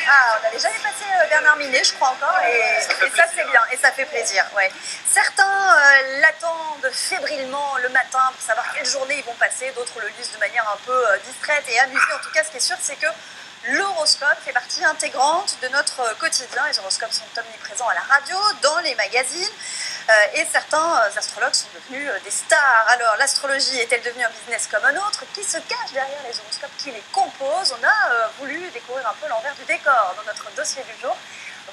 Ah, on n'avait jamais passé Bernard Minet, je crois encore, et ça c'est bien, et ça fait plaisir. Ouais. Certains l'attendent fébrilement le matin pour savoir quelle journée ils vont passer, d'autres le lisent de manière un peu distraite et amusée. En tout cas, ce qui est sûr, c'est que l'horoscope fait partie intégrante de notre quotidien. Les horoscopes sont omniprésents à la radio, dans les magazines, et certains astrologues sont devenus des stars. Alors, l'astrologie est-elle devenue un business comme un autre? Qui se cache derrière les horoscopes qui les composent? On a voulu découvrir un peu l'envers du décor dans notre dossier du jour.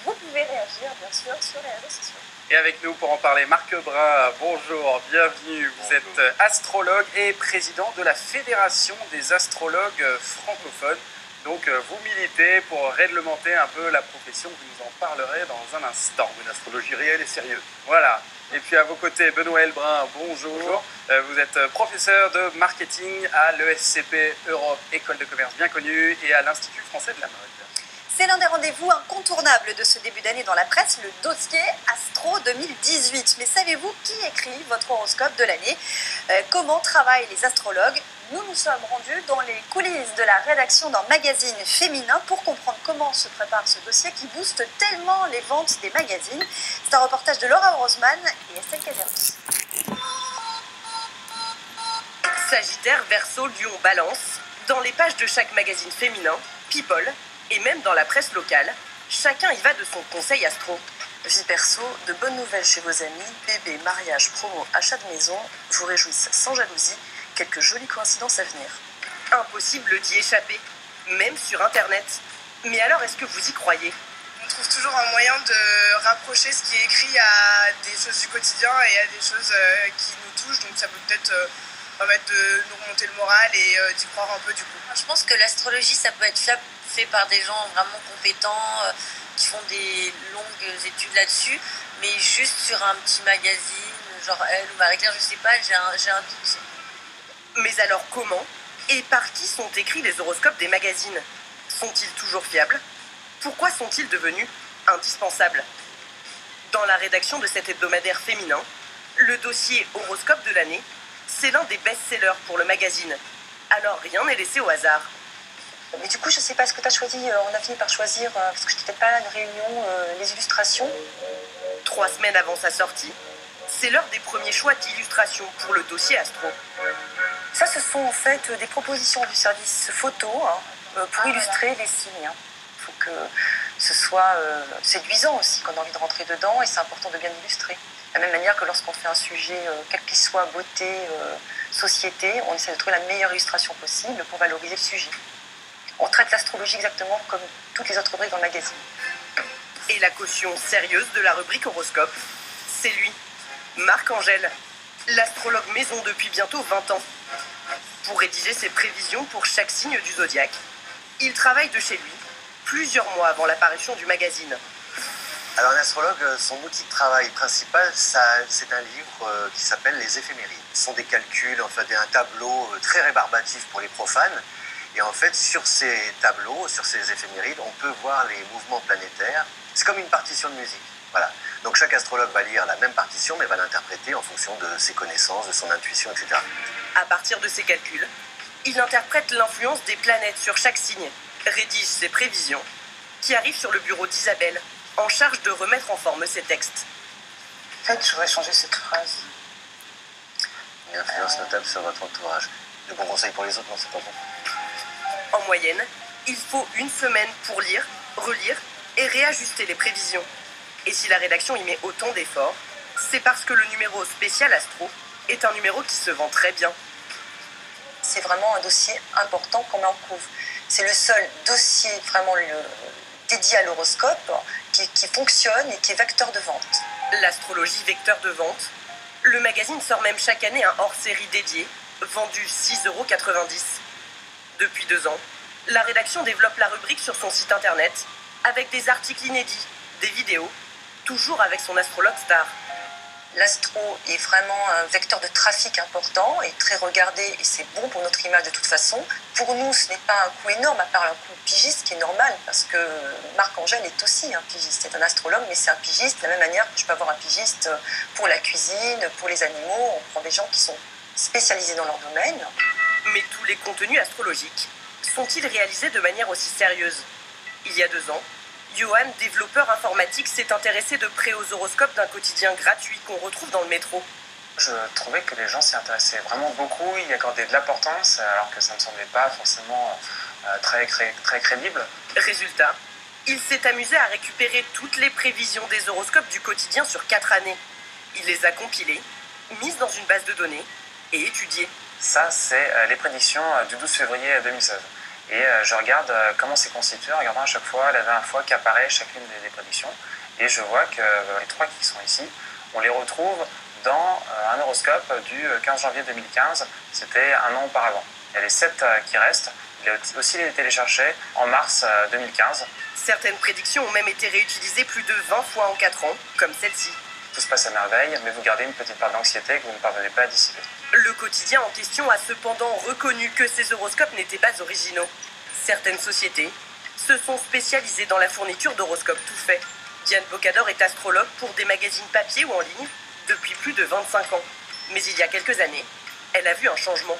Vous pouvez réagir, bien sûr, sur les réseaux sociaux. Et avec nous pour en parler, Marc Brun, bonjour, bienvenue. Vous êtes astrologue et président de la Fédération des astrologues francophones. Donc vous militez pour réglementer un peu la profession, vous nous en parlerez dans un instant. Une astrologie réelle et sérieuse. Voilà. Et puis à vos côtés, Benoît Elbrun, bonjour. Bonjour. Vous êtes professeur de marketing à l'ESCP Europe, école de commerce bien connue, et à l'Institut français de la mode. C'est l'un des rendez-vous incontournables de ce début d'année dans la presse, le dossier Astro 2018. Mais savez-vous qui écrit votre horoscope de l'année? Comment travaillent les astrologues? Nous nous sommes rendus dans les coulisses de la rédaction d'un magazine féminin pour comprendre comment se prépare ce dossier qui booste tellement les ventes des magazines. C'est un reportage de Laura Rosman et Estelle Cazeros. Sagittaire, Verseau, Lion, Balance, dans les pages de chaque magazine féminin, People, et même dans la presse locale, chacun y va de son conseil astro. Vie perso, de bonnes nouvelles chez vos amis, bébé, mariage, promo, achat de maison, vous réjouissent sans jalousie, quelques jolies coïncidences à venir. Impossible d'y échapper, même sur Internet. Mais alors, est-ce que vous y croyez? On trouve toujours un moyen de rapprocher ce qui est écrit à des choses du quotidien et à des choses qui nous touchent, donc ça peut peut-être permettre de nous remonter le moral et d'y croire un peu du coup. Je pense que l'astrologie, ça peut être fait par des gens vraiment compétents, qui font des longues études là-dessus, mais juste sur un petit magazine, genre Elle ou Marie-Claire, je sais pas, j'ai un doute. Mais alors comment et par qui sont écrits les horoscopes des magazines? Sont-ils toujours fiables? Pourquoi sont-ils devenus indispensables? Dans la rédaction de cet hebdomadaire féminin, le dossier horoscope de l'année, c'est l'un des best-sellers pour le magazine. Alors rien n'est laissé au hasard. Mais du coup, je sais pas ce que tu as choisi. On a fini par choisir, parce que je n'étais pas à une réunion, les illustrations. 3 semaines avant sa sortie, c'est l'heure des premiers choix d'illustration pour le dossier astro. Ça, ce sont en fait des propositions du service photo pour illustrer les signes. Il faut que ce soit séduisant aussi quand on a envie de rentrer dedans, et c'est important de bien illustrer. De la même manière que lorsqu'on fait un sujet, quel qu'il soit, beauté, société, on essaie de trouver la meilleure illustration possible pour valoriser le sujet. On traite l'astrologie exactement comme toutes les autres rubriques dans le magazine. Et la caution sérieuse de la rubrique horoscope, c'est lui, Marc Angèle, l'astrologue maison depuis bientôt 20 ans. Pour rédiger ses prévisions pour chaque signe du zodiaque, il travaille de chez lui plusieurs mois avant l'apparition du magazine. Alors un astrologue, son outil de travail principal, c'est un livre qui s'appelle Les éphémérides. Ce sont des calculs, en fait, un tableau très rébarbatif pour les profanes. Et en fait, sur ces tableaux, sur ces éphémérides, on peut voir les mouvements planétaires. C'est comme une partition de musique. Voilà. Donc chaque astrologue va lire la même partition, mais va l'interpréter en fonction de ses connaissances, de son intuition, etc. À partir de ces calculs, il interprète l'influence des planètes sur chaque signe, rédige ses prévisions, qui arrivent sur le bureau d'Isabelle, en charge de remettre en forme ses textes. En fait, je voudrais changer cette phrase. Une influence notable sur votre entourage. De bons conseils pour les autres, non, c'est pas bon. En moyenne, il faut 1 semaine pour lire, relire et réajuster les prévisions. Et si la rédaction y met autant d'efforts, c'est parce que le numéro spécial Astro est un numéro qui se vend très bien. C'est vraiment un dossier important qu'on met en couve. C'est le seul dossier vraiment dédié à l'horoscope qui fonctionne et qui est vecteur de vente. L'astrologie vecteur de vente. Le magazine sort même chaque année un hors-série dédié, vendu 6,90 €. Depuis 2 ans, la rédaction développe la rubrique sur son site internet avec des articles inédits, des vidéos, toujours avec son astrologue star. L'astro est vraiment un vecteur de trafic important et très regardé, et c'est bon pour notre image de toute façon. Pour nous, ce n'est pas un coût énorme, à part un coût pigiste qui est normal, parce que Marc Angèle est aussi un pigiste. C'est un astrologue, mais c'est un pigiste de la même manière que je peux avoir un pigiste pour la cuisine, pour les animaux. On prend des gens qui sont spécialisés dans leur domaine. Mais tous les contenus astrologiques sont-ils réalisés de manière aussi sérieuse? Il y a 2 ans, Johan, développeur informatique, s'est intéressé de près aux horoscopes d'un quotidien gratuit qu'on retrouve dans le métro. Je trouvais que les gens s'y intéressaient vraiment beaucoup, y accordaient de l'importance, alors que ça ne semblait pas forcément très crédible. Résultat, il s'est amusé à récupérer toutes les prévisions des horoscopes du quotidien sur 4 années. Il les a compilées, mises dans une base de données et étudiées. Ça, c'est les prédictions du 12 février 2016. Et je regarde comment c'est constitué, en regardant à chaque fois la dernière fois qu'apparaît chacune des prédictions. Et je vois que les 3 qui sont ici, on les retrouve dans un horoscope du 15 janvier 2015. C'était un an auparavant. Il y a les 7 qui restent. Il a aussi les téléchargés en mars 2015. Certaines prédictions ont même été réutilisées plus de 20 fois en 4 ans, comme celle-ci. Tout se passe à merveille, mais vous gardez une petite part d'anxiété que vous ne parvenez pas à dissiper. Le quotidien en question a cependant reconnu que ces horoscopes n'étaient pas originaux. Certaines sociétés se sont spécialisées dans la fourniture d'horoscopes tout faits. Diane Bocador est astrologue pour des magazines papier ou en ligne depuis plus de 25 ans. Mais il y a quelques années, elle a vu un changement.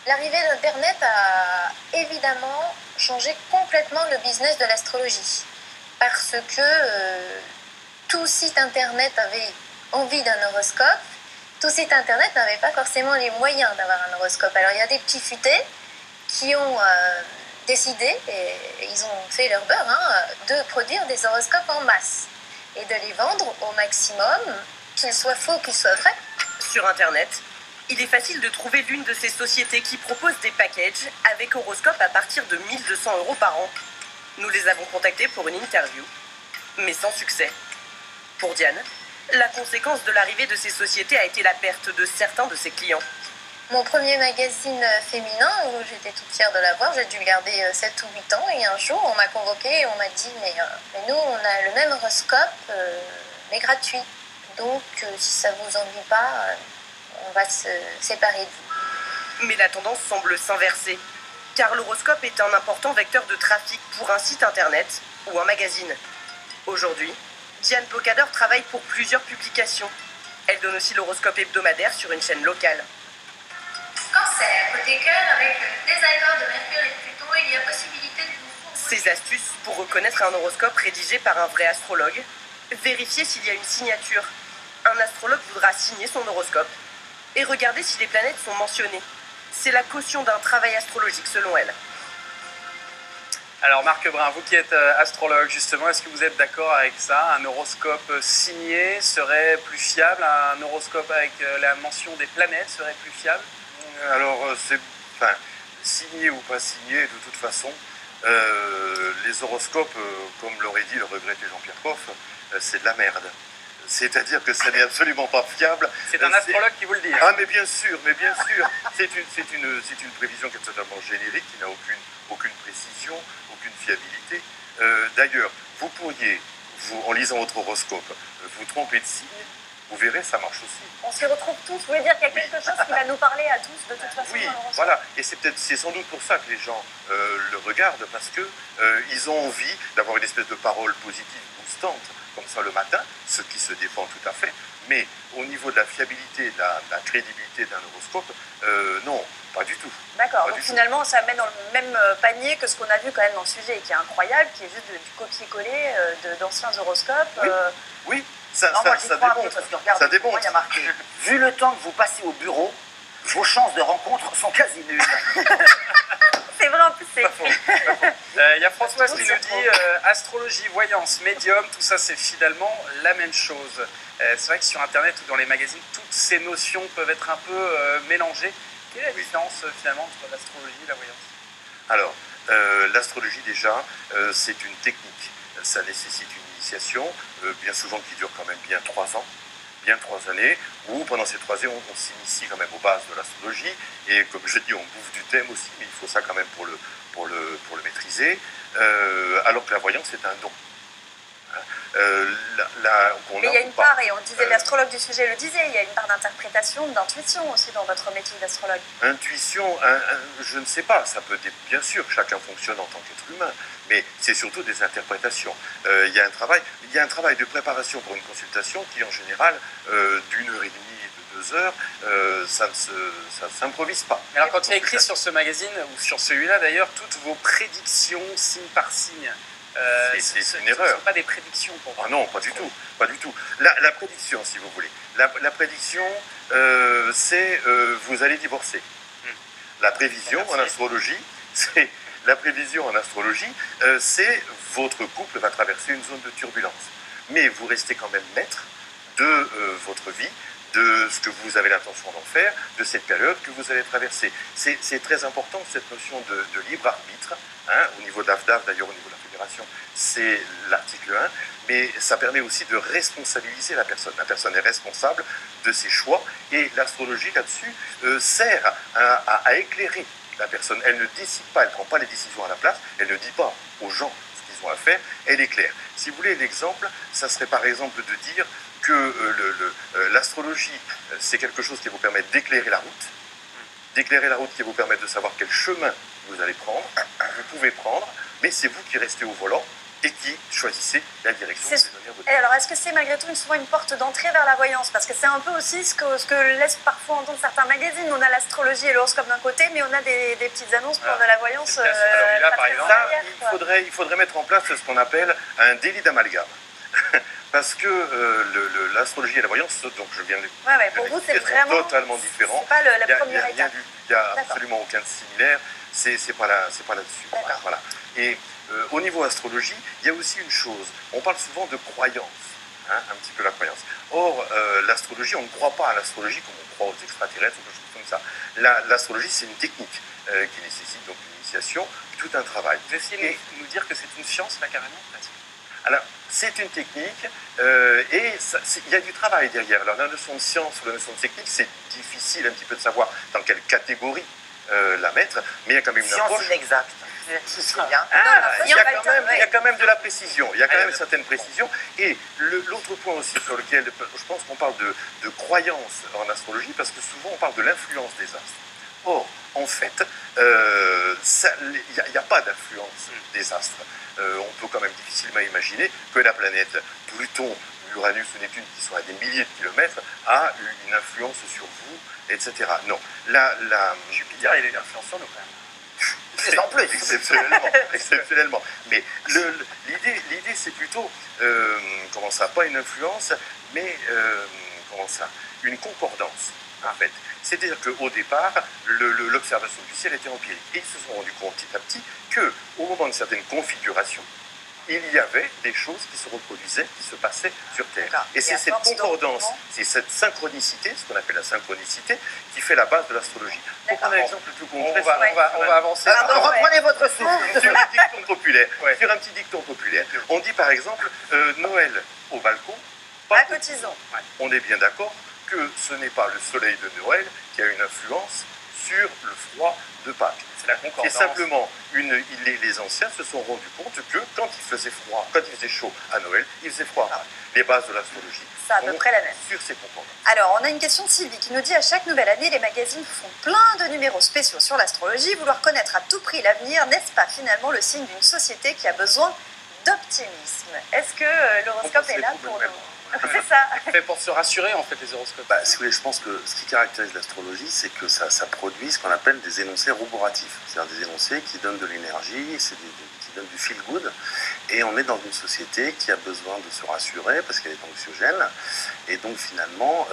L'arrivée d'Internet a évidemment changé complètement le business de l'astrologie. Parce que tout site Internet avait envie d'un horoscope. Tout site Internet n'avait pas forcément les moyens d'avoir un horoscope. Alors il y a des petits futés qui ont décidé, et ils ont fait leur beurre, de produire des horoscopes en masse et de les vendre au maximum, qu'ils soient faux, qu'ils soient vrais. Sur Internet, il est facile de trouver l'une de ces sociétés qui proposent des packages avec horoscope à partir de 1 200 € par an. Nous les avons contactés pour une interview, mais sans succès. Pour Diane, la conséquence de l'arrivée de ces sociétés a été la perte de certains de ses clients. Mon premier magazine féminin, où j'étais toute fière de l'avoir, j'ai dû le garder 7 ou 8 ans, et un jour on m'a convoquée et on m'a dit mais nous on a le même horoscope, mais gratuit. Donc si ça vous ennuie pas, on va se séparer de vous. Mais la tendance semble s'inverser, car l'horoscope est un important vecteur de trafic pour un site internet ou un magazine. Aujourd'hui, Diane Bocador travaille pour plusieurs publications. Elle donne aussi l'horoscope hebdomadaire sur une chaîne locale. Cancer, côté cœur, avec le désaccord de Mercure et de Pluton, il y a possibilité de vous... Ces astuces pour reconnaître un horoscope rédigé par un vrai astrologue. Vérifier s'il y a une signature. Un astrologue voudra signer son horoscope et regarder si les planètes sont mentionnées. C'est la caution d'un travail astrologique selon elle. Alors Marc Brun, vous qui êtes astrologue justement, est-ce que vous êtes d'accord avec ça? Un horoscope signé serait plus fiable? Un horoscope avec la mention des planètes serait plus fiable? Alors, signé ou pas signé, de toute façon, les horoscopes, comme l'aurait dit le regretté Jean-Pierre Coff, c'est de la merde. C'est-à-dire que ça n'est absolument pas fiable. C'est un astrologue qui vous le dit. Ah, mais bien sûr. C'est une prévision qui est totalement générique, qui n'a aucune précision, aucune fiabilité. D'ailleurs, vous pourriez, en lisant votre horoscope, vous tromper de signe. Vous verrez, ça marche aussi. On s'y retrouve tous. Vous voulez dire qu'il y a quelque chose qui va nous parler à tous, de toute façon? Oui, voilà. Et c'est sans doute pour ça que les gens le regardent, parce que ils ont envie d'avoir une espèce de parole positive, boostante, comme ça le matin, ce qui se défend tout à fait. Mais au niveau de la fiabilité, de la crédibilité d'un horoscope, non, pas du tout. D'accord, donc finalement ça met dans le même panier que ce qu'on a vu quand même dans le sujet, qui est incroyable, qui est juste du copier-coller d'anciens horoscopes. Oui. Ça démontre. Il y a marqué, vu le temps que vous passez au bureau, vos chances de rencontre sont quasi nulles. C'est vrai, en plus c'est écrit. Il y a Françoise qui nous dit astrologie, voyance, médium, tout ça c'est finalement la même chose. C'est vrai que sur internet ou dans les magazines, toutes ces notions peuvent être un peu mélangées. Quelle est la différence finalement entre l'astrologie et la voyance? Alors, l'astrologie déjà, c'est une technique. Ça nécessite une initiation, bien souvent qui dure quand même bien 3 ans, bien 3 années, où pendant ces 3 années, on s'initie quand même aux bases de l'astrologie, et comme je dis, on bouffe du thème aussi, mais il faut ça quand même pour le maîtriser, alors que la voyance, c'est un don. Mais il y a une part, et on disait, l'astrologue du sujet le disait, il y a une part d'interprétation, d'intuition aussi dans votre métier d'astrologue. Intuition, je ne sais pas, ça peut être, bien sûr, chacun fonctionne en tant qu'être humain, mais c'est surtout des interprétations. Il y a un travail de préparation pour une consultation qui, en général, d'1 heure et demie, 2 heures, ça ne s'improvise pas. Mais alors quand il y a écrit sur ce magazine, ou sur celui-là d'ailleurs, toutes vos prédictions signe par signe, c'est une ce ne erreur. sont pas des prédictions pour vous. Ah non, pas du tout, pas du tout. La prédiction, si vous voulez. La prédiction, c'est vous allez divorcer. La prévision en astrologie, c'est votre couple va traverser une zone de turbulence. Mais vous restez quand même maître de votre vie, de ce que vous avez l'intention d'en faire, de cette période que vous allez traverser. C'est très important cette notion de libre arbitre, hein, au niveau de l'AFDAF, d'ailleurs au niveau de la fédération, c'est l'article 1, mais ça permet aussi de responsabiliser la personne. La personne est responsable de ses choix et l'astrologie là-dessus sert à éclairer la personne. Elle ne décide pas, elle ne prend pas les décisions à la place, elle ne dit pas aux gens ce qu'ils ont à faire, elle éclaire. Si vous voulez l'exemple, ça serait par exemple de dire que l'astrologie, c'est quelque chose qui vous permet d'éclairer la route, qui vous permet de savoir quel chemin vous allez prendre, vous pouvez prendre, mais c'est vous qui restez au volant et qui choisissez la direction que vous allez donner à votre vie. Et alors, est-ce que c'est malgré tout souvent une porte d'entrée vers la voyance? Parce que c'est un peu aussi ce que laissent parfois entendre certains magazines. On a l'astrologie et l'horoscope d'un côté, mais on a des petites annonces pour de la voyance. Alors là, par exemple, Il faudrait mettre en place ce qu'on appelle un délit d'amalgame. Parce que l'astrologie et la voyance, donc je viens de pour vous, c'est sont vraiment totalement différents. C'est pas la première étape. Il n'y a absolument aucun similaire, c'est pas là-dessus. Voilà. Et au niveau astrologie, il y a aussi une chose, on parle souvent de croyance, hein, un petit peu la croyance. Or, l'astrologie, on ne croit pas à l'astrologie comme on croit aux extraterrestres ou quelque chose comme ça. L'astrologie, c'est une technique qui nécessite donc une initiation, tout un travail. Vous essayez de nous dire que c'est une science, là, carrément? Alors, c'est une technique et il y a du travail derrière. Alors, la notion de science ou la notion de technique, c'est difficile un petit peu de savoir dans quelle catégorie la mettre, mais il y a quand même une approche. Science inexacte. C'est bien. Il y a quand même de la précision, il y a quand même une certaine précision. Et l'autre point aussi sur lequel je pense qu'on parle de croyance en astrologie, parce que souvent on parle de l'influence des astres. Or, en fait, il n'y a pas d'influence des astres. On peut quand même difficilement imaginer que la planète Pluton, Uranus ou Neptune, qui sont à des milliers de kilomètres, a une influence sur vous, etc. Non. Jupiter, il a une influence sur nous, quand même. En plus. Exceptionnellement. Mais l'idée, c'est plutôt, pas une influence, mais une concordance, en fait. C'est-à-dire qu'au départ, l'observation du ciel était empirique. Et ils se sont rendus compte petit à petit qu'au moment d'une certaine configuration, il y avait des choses qui se reproduisaient, qui se passaient sur Terre. Et c'est cette concordance, c'est cette synchronicité, ce qu'on appelle la synchronicité, qui fait la base de l'astrologie. Pour prendre un exemple plus concret, on va avancer. Alors, reprenez votre souffle. Sur un dicton populaire. Sur un petit dicton populaire. On dit par exemple Noël au balcon. À cotisant. On est bien d'accord que ce n'est pas le soleil de Noël qui a une influence sur le froid de Pâques. C'est la concordance. C'est simplement les anciens se sont rendus compte que quand il faisait froid, quand il faisait chaud à Noël, il faisait froid à Pâques. Les bases de l'astrologie c'est à peu près la même. Sur ces concordances. Alors, on a une question de Sylvie qui nous dit: à chaque nouvelle année, les magazines font plein de numéros spéciaux sur l'astrologie. Vouloir connaître à tout prix l'avenir, n'est-ce pas finalement le signe d'une société qui a besoin d'optimisme? Est-ce que l'horoscope est là pour nous? C'est ça. C'est pour se rassurer, en fait, les horoscopes. Si vous voulez, je pense que ce qui caractérise l'astrologie, c'est que ça produit ce qu'on appelle des énoncés roboratifs. C'est-à-dire des énoncés qui donnent de l'énergie, qui donnent du feel good. Et on est dans une société qui a besoin de se rassurer parce qu'elle est anxiogène. Et donc, finalement,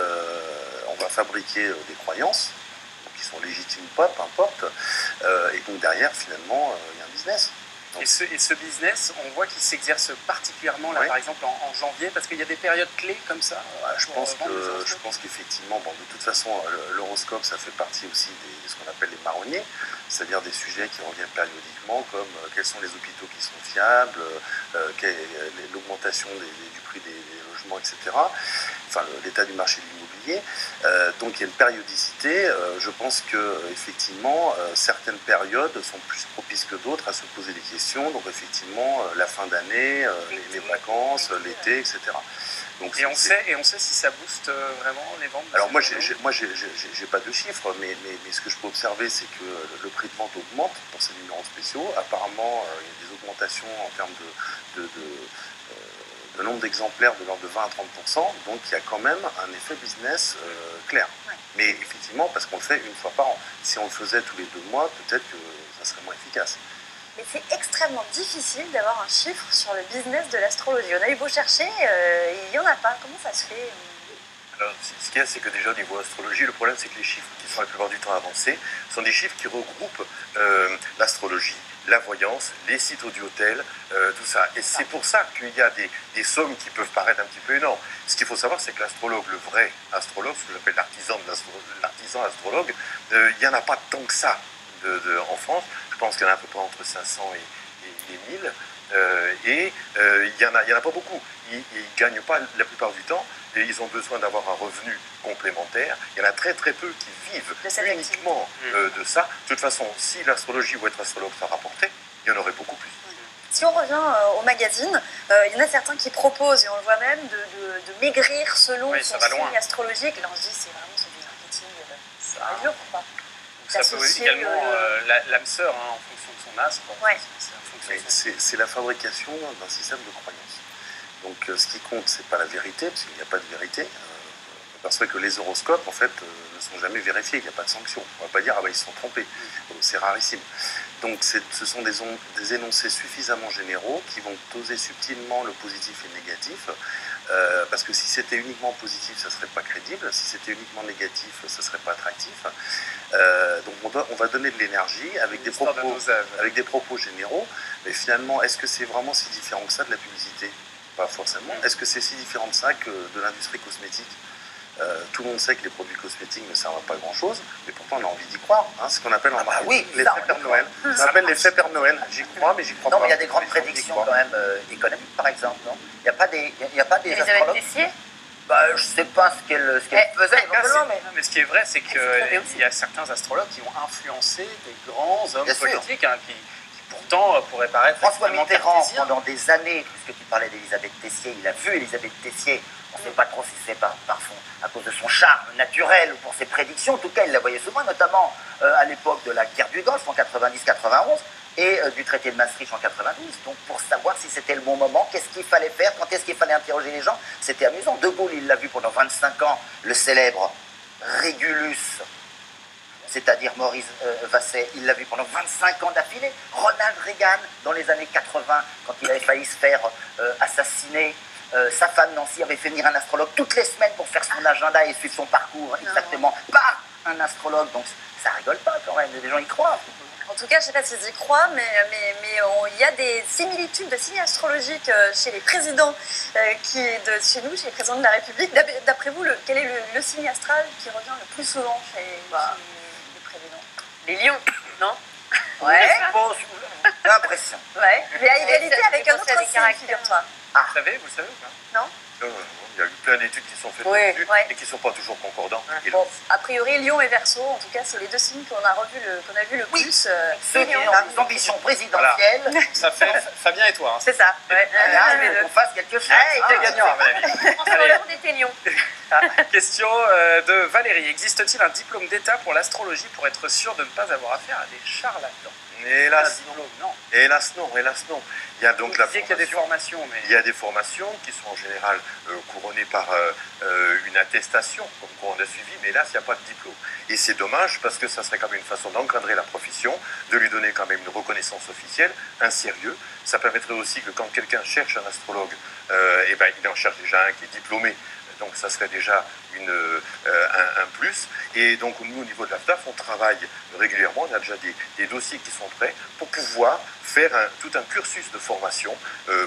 on va fabriquer des croyances qui sont légitimes ou pas, peu importe. Et donc, derrière, finalement, il y a un business. Et ce business, on voit qu'il s'exerce particulièrement là, par exemple en janvier, parce qu'il y a des périodes clés comme ça. Je pense qu'effectivement, de toute façon, l'horoscope, ça fait partie aussi de ce qu'on appelle les marronniers, c'est-à-dire des sujets qui reviennent périodiquement, comme quels sont les hôpitaux qui sont fiables, l'augmentation du prix des logements, etc. Enfin, l'état du marché de l'immobilier. Donc il y a une périodicité. Je pense que effectivement certaines périodes sont plus propices que d'autres à se poser des questions. Donc effectivement la fin d'année, les vacances, l'été, etc. Donc, on sait si ça booste vraiment les ventes. Alors moi j'ai pas de chiffres, mais ce que je peux observer, c'est que le prix de vente augmente pour ces numéros spéciaux. Apparemment il y a des augmentations en termes de nombre d'exemplaires de l'ordre de 20 à 30%, donc il y a quand même un effet business clair. Ouais. Mais effectivement, parce qu'on le fait une fois par an. Si on le faisait tous les 2 mois, peut-être que ça serait moins efficace. Mais c'est extrêmement difficile d'avoir un chiffre sur le business de l'astrologie. On a eu beau chercher, il n'y en a pas. Comment ça se fait? Alors, ce qu'il y a, c'est que déjà au niveau astrologie, le problème, c'est que les chiffres qui sont la plupart du temps avancés sont des chiffres qui regroupent l'astrologie, la voyance, les sites audio-hôtels, tout ça. Et c'est pour ça qu'il y a des sommes qui peuvent paraître un petit peu énormes. Ce qu'il faut savoir, c'est que l'astrologue, le vrai astrologue, ce que j'appelle l'artisan astrologue, il n'y en a pas tant que ça en France. Je pense qu'il y en a à peu près entre 500 et 1000. Il n'y en a pas beaucoup. Ils ne gagnent pas la plupart du temps et ils ont besoin d'avoir un revenu complémentaire. Il y en a très très peu qui vivent uniquement de ça. De toute façon, si l'astrologie ou être astrologue ça rapportait, il y en aurait beaucoup plus. Si on revient au magazine, il y en a certains qui proposent, et on le voit même, de maigrir selon son signe astrologique. Et là on se dit c'est du marketing, c'est un dur quoi. Ça peut également l'âme sœur en fonction de son astre. Ouais. C'est la fabrication d'un système de croyance. Donc ce qui compte, c'est pas la vérité, parce qu'il n'y a pas de vérité. On s'aperçoit que les horoscopes, en fait, ne sont jamais vérifiés, il n'y a pas de sanction. On ne va pas dire, ah ben ils se sont trompés. C'est rarissime. Donc ce sont des énoncés suffisamment généraux qui vont doser subtilement le positif et le négatif. Parce que si c'était uniquement positif, ça ne serait pas crédible. Si c'était uniquement négatif, ça ne serait pas attractif. Donc on va donner de l'énergie avec des propos généraux. Mais finalement, est-ce que c'est vraiment si différent que ça de la publicité? Pas forcément. Est-ce que c'est si différent de ça que de l'industrie cosmétique? Tout le monde sait que les produits cosmétiques ne servent à pas grand-chose, mais pourtant on a envie d'y croire. C'est ce qu'on appelle en marketing l'effet Père Noël. Ça s'appelle l'effet Père Noël. J'y crois, mais j'y crois pas. Non, mais il y a des grandes prédictions quand même économiques, par exemple, non? Il n'y a pas des Elisabeth Tessier? Je ne sais pas ce qu'elle faisait. Mais ce qui est vrai, c'est qu'il y a certains astrologues qui ont influencé des grands hommes politiques qui pourtant pourraient paraître François Mitterrand, pendant des années, puisque tu parlais d'Elisabeth Tessier, il a vu Elisabeth Tessier. On ne sait pas trop si c'est à cause de son charme naturel ou pour ses prédictions. En tout cas, il la voyait souvent, notamment à l'époque de la guerre du Golfe en 90-91 et du traité de Maastricht en 92. Donc, pour savoir si c'était le bon moment, qu'est-ce qu'il fallait faire, quand est-ce qu'il fallait interroger les gens, c'était amusant. De Gaulle, il l'a vu pendant 25 ans, le célèbre Régulus, c'est-à-dire Maurice Vasset, il l'a vu pendant 25 ans d'affilée. Ronald Reagan, dans les années 80, quand il avait failli se faire assassiner, sa femme Nancy avait fait venir un astrologue toutes les semaines pour faire son agenda et suivre son parcours exactement par un astrologue. Donc ça rigole pas quand même, des gens y croient. En tout cas, je ne sais pas s'ils y croient, mais il y a des similitudes de signes astrologiques chez les présidents chez nous, chez les présidents de la République. D'après vous, quel est le signe astral qui revient le plus souvent chez les présidents? Les lions, non? Ouais. J'ai l'impression. Ouais. Mais à égalité avec un autre signe, figure-toi. Vous le savez ou pas? Non. Il y a eu plein d'études qui sont faites dessus et qui ne sont pas toujours concordants. Bon, a priori, Lion et Verseau, en tout cas, c'est les deux signes qu'on a vu le plus. Ceux qui ont des ambitions présidentielles. Ça fait Fabien et toi. C'est ça. On fasse quelque chose. Il est gagnant, à mon avis. On était Lion. Question de Valérie. Existe-t-il un diplôme d'État pour l'astrologie pour être sûr de ne pas avoir affaire à des charlatans? Hélas non. Hélas non. Il y a donc qu'il y a des formations. Mais... Il y a des formations qui sont en général couronnées par une attestation, comme quoi on a suivi, mais hélas, il n'y a pas de diplôme. Et c'est dommage parce que ça serait quand même une façon d'encadrer la profession, de lui donner quand même une reconnaissance officielle, un sérieux. Ça permettrait aussi que quand quelqu'un cherche un astrologue, il en cherche déjà un qui est diplômé. Donc ça serait déjà un plus. Et donc nous, au niveau de la FDAF, on travaille régulièrement. On a déjà des dossiers qui sont prêts pour pouvoir faire tout un cursus de formation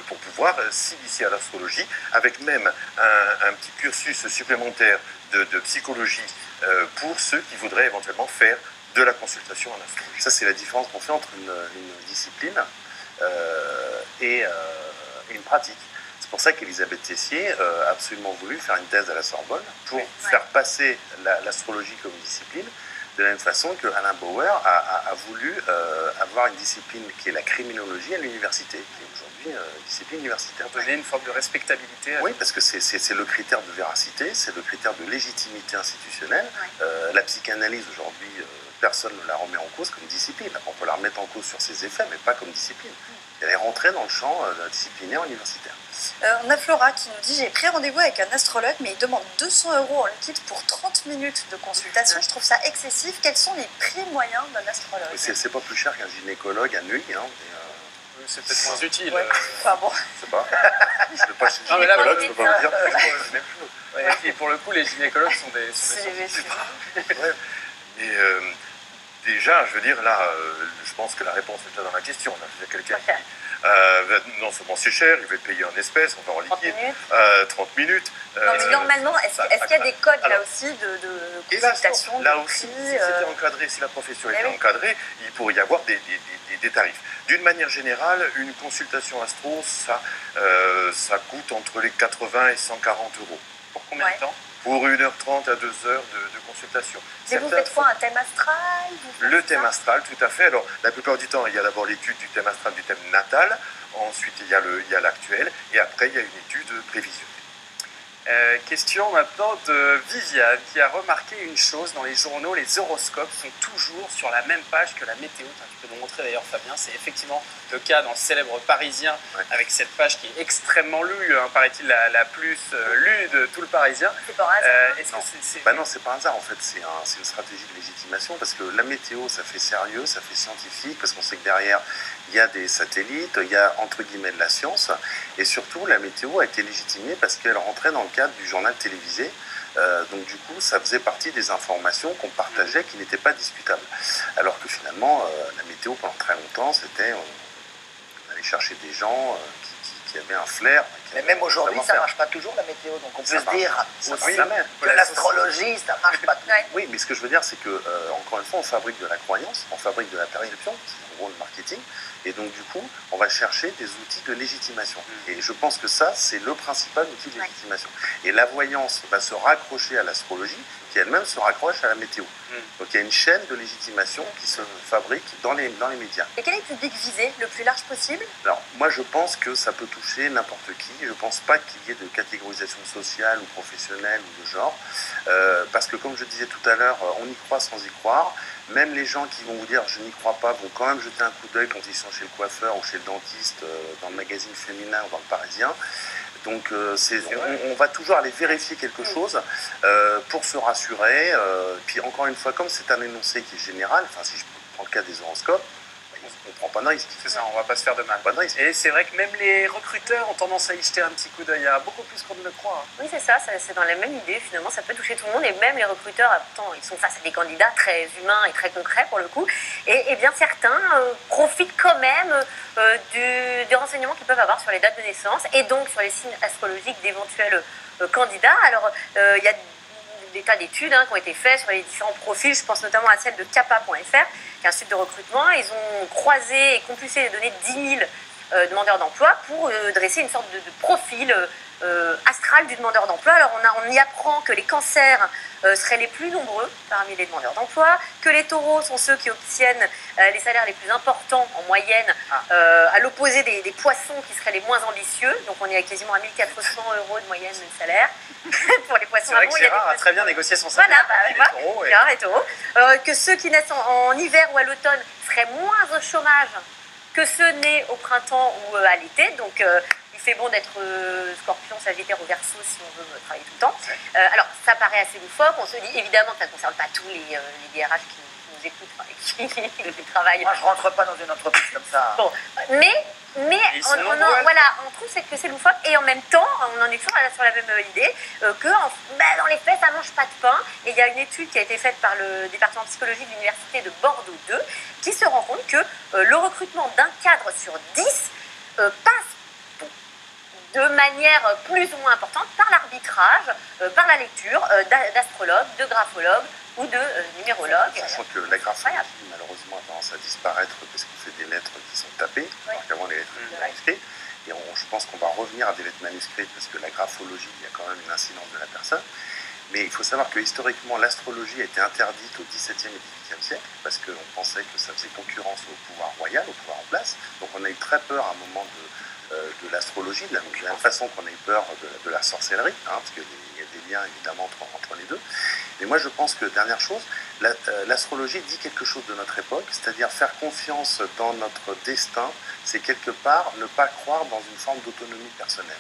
pour pouvoir s'initier à l'astrologie, avec même un petit cursus supplémentaire de psychologie pour ceux qui voudraient éventuellement faire de la consultation en astrologie. Ça, c'est la différence qu'on fait entre une discipline et une pratique. C'est pour ça qu'Elisabeth Tessier a absolument voulu faire une thèse à la Sorbonne pour faire passer l'astrologie comme discipline, de la même façon que Alain Bauer a voulu avoir une discipline qui est la criminologie à l'université, qui est aujourd'hui une discipline universitaire. Donner une forme de respectabilité. Oui, parce que c'est le critère de véracité, c'est le critère de légitimité institutionnelle. La psychanalyse aujourd'hui, personne ne la remet en cause comme discipline. On peut la remettre en cause sur ses effets, mais pas comme discipline. Elle est rentrée dans le champ disciplinaire universitaire. On a Flora qui nous dit: j'ai pris rendez-vous avec un astrologue, mais il demande 200 € en liquide pour 30 minutes de consultation. Je trouve ça excessif. Quels sont les prix moyens d'un astrologue? C'est pas plus cher qu'un gynécologue à Neuilly. Hein, c'est peut-être moins utile. Ouais. Enfin bon. Je sais pas. Je ne vais pas chez le gynécologue, je peux pas vous dire. Ouais, et pour le coup, les gynécologues sont des scientifiques. Ouais. Mais déjà, je veux dire, là, je pense que la réponse est déjà dans la question. Là, il y a quelqu'un qui dit, non seulement c'est cher, il va être payé en espèces, on va en liquide, 30 minutes. Non, mais normalement, est-ce qu'il y a des codes là aussi de consultation? Là aussi, si c'était encadré, si la profession était encadrée, il pourrait y avoir des tarifs. D'une manière générale, une consultation astro, ça coûte entre les 80 et 140 €. Pour combien de temps? Pour 1h30 à 2 heures de consultation. Mais vous faites quoi? Un thème astral? Le thème astral, tout à fait. Alors, la plupart du temps, il y a d'abord l'étude du thème astral, du thème natal. Ensuite, il y a l'actuel. Et après, il y a une étude prévisionnelle. Question maintenant de Viviane qui a remarqué une chose dans les journaux: les horoscopes sont toujours sur la même page que la météo. Tu peux nous montrer d'ailleurs, Fabien, c'est effectivement le cas dans le célèbre Parisien, avec cette page qui est extrêmement lue, hein, paraît-il la plus lue de tout le Parisien. C'est pas hasard. Bah non, c'est pas un hasard en fait, c'est une stratégie de légitimation parce que la météo, ça fait sérieux, ça fait scientifique, parce qu'on sait que derrière, il y a des satellites, il y a entre guillemets de la science, et surtout la météo a été légitimée parce qu'elle rentrait dans le cadre du journal télévisé. Donc du coup, ça faisait partie des informations qu'on partageait qui n'étaient pas discutables. Alors que finalement, la météo pendant très longtemps, c'était on allait chercher des gens qui avaient un flair. Mais même aujourd'hui, ça ne marche pas toujours la météo. Donc on peut se dire aussi que l'astrologie, ça ne marche pas toujours. Oui, mais ce que je veux dire, c'est que encore une fois, on fabrique de la croyance, on fabrique de la perception, c'est en gros le marketing. Et donc, du coup, on va chercher des outils de légitimation. Et je pense que ça, c'est le principal outil de légitimation. Et la voyance va se raccrocher à l'astrologie, qui elle-même se raccroche à la météo. Donc, il y a une chaîne de légitimation qui se fabrique dans les médias. Et quel est le public visé, le plus large possible? Alors, moi, je pense que ça peut toucher n'importe qui. Je ne pense pas qu'il y ait de catégorisation sociale ou professionnelle ou de genre. Parce que, comme je disais tout à l'heure, on y croit sans y croire. Même les gens qui vont vous dire « je n'y crois pas » vont quand même jeter un coup d'œil quand ils sont chez le coiffeur ou chez le dentiste, dans le magazine féminin ou dans le Parisien. Donc on va toujours aller vérifier quelque chose pour se rassurer. Puis encore une fois, comme c'est un énoncé qui est général, enfin si je prends le cas des horoscopes, on ne prend pas de risque. C'est ça, on ne va pas se faire de mal. Pas de risque. Et c'est vrai que même les recruteurs ont tendance à y jeter un petit coup d'œil, beaucoup plus qu'on ne le croit. Oui, c'est ça, c'est dans la même idée. Finalement, ça peut toucher tout le monde. Et même les recruteurs, pourtant, ils sont face à des candidats très humains et très concrets pour le coup. Et bien certains profitent quand même des renseignements qu'ils peuvent avoir sur les dates de naissance et donc sur les signes astrologiques d'éventuels candidats. Alors, il y a des tas d'études qui ont été faites sur les différents profils. Je pense notamment à celle de Kappa.fr, qui est un site de recrutement. Ils ont croisé et compulsé les données de 10 000 demandeurs d'emploi pour dresser une sorte de profil astral du demandeur d'emploi. Alors on y apprend que les cancers seraient les plus nombreux parmi les demandeurs d'emploi, que les taureaux sont ceux qui obtiennent les salaires les plus importants en moyenne, à l'opposé des poissons qui seraient les moins ambitieux. Donc on est à quasiment à 1 400 € de moyenne de salaire pour les poissons. C'est vrai que Gérard a très bien négocié son salaire. Voilà, Gérard et taureaux. Que ceux qui naissent en hiver ou à l'automne seraient moins au chômage que ceux nés au printemps ou à l'été. Donc il fait bon d'être scorpion, sagittaire ou verseau si on veut travailler tout le temps. Alors ça paraît assez loufoque. On se dit évidemment que ça ne concerne pas tous les DRH qui nous écoutent, qui travaillent. Moi je rentre pas dans une entreprise comme ça. Bon, mais on trouve que c'est loufoque et en même temps, on en est toujours sur la même idée que dans les faits, ça ne mange pas de pain. Et il y a une étude qui a été faite par le département de psychologie de l'université de Bordeaux 2 qui se rend compte que le recrutement d'un cadre sur 10 passe de manière plus ou moins importante par l'arbitrage, par la lecture d'astrologues, de graphologues ou de numérologues. Sachant que la graphologie, malheureusement, a tendance à disparaître parce qu'on fait des lettres qui sont tapées, alors qu'avant les lettres étaient manuscrites. Et je pense qu'on va revenir à des lettres manuscrites parce que la graphologie, il y a quand même une incidence de la personne. Mais il faut savoir que historiquement, l'astrologie a été interdite au XVIIe et XVIIIe siècle, parce qu'on pensait que ça faisait concurrence au pouvoir royal, au pouvoir en place. Donc on a eu très peur à un moment de l'astrologie, de la même façon qu'on a eu peur de la sorcellerie, hein, parce qu'il y a des liens évidemment entre les deux. Mais moi je pense que, dernière chose, l'astrologie dit quelque chose de notre époque, c'est-à-dire faire confiance dans notre destin, c'est quelque part ne pas croire dans une forme d'autonomie personnelle.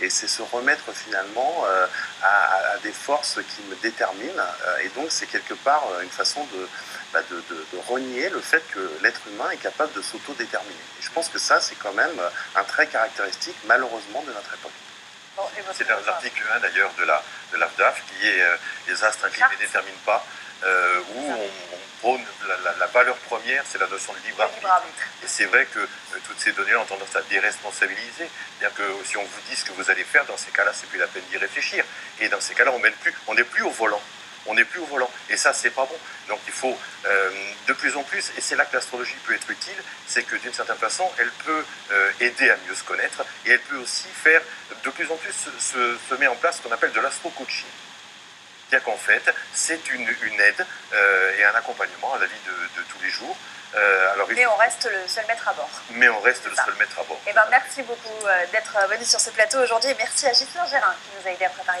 Et c'est se remettre finalement à des forces qui me déterminent. Et donc c'est quelque part une façon de renier le fait que l'être humain est capable de s'autodéterminer. Et je pense que ça, c'est quand même un trait caractéristique, malheureusement, de notre époque. Bon, c'est dans l'article 1 d'ailleurs de l'AFDAF qui est les astres qui ne déterminent pas, où on prône la valeur première, c'est la notion de libre arbitre. Et c'est vrai que toutes ces données ont tendance à déresponsabiliser. C'est-à-dire que si on vous dit ce que vous allez faire, dans ces cas-là, c'est plus la peine d'y réfléchir. Et dans ces cas-là, on n'est plus au volant. On n'est plus au volant. Et ça, c'est pas bon. Donc il faut de plus en plus, et c'est là que l'astrologie peut être utile, c'est que d'une certaine façon, elle peut aider à mieux se connaître, et elle peut aussi faire, de plus en plus, se met en place ce qu'on appelle de l'astro-coaching. C'est-à-dire qu'en fait, c'est une aide et un accompagnement à la vie de tous les jours. Mais on reste le seul maître à bord. Mais on reste le seul maître à bord. Eh ben, merci beaucoup d'être venu sur ce plateau aujourd'hui, et merci à Ghislain Gérin qui nous a aidé à préparer.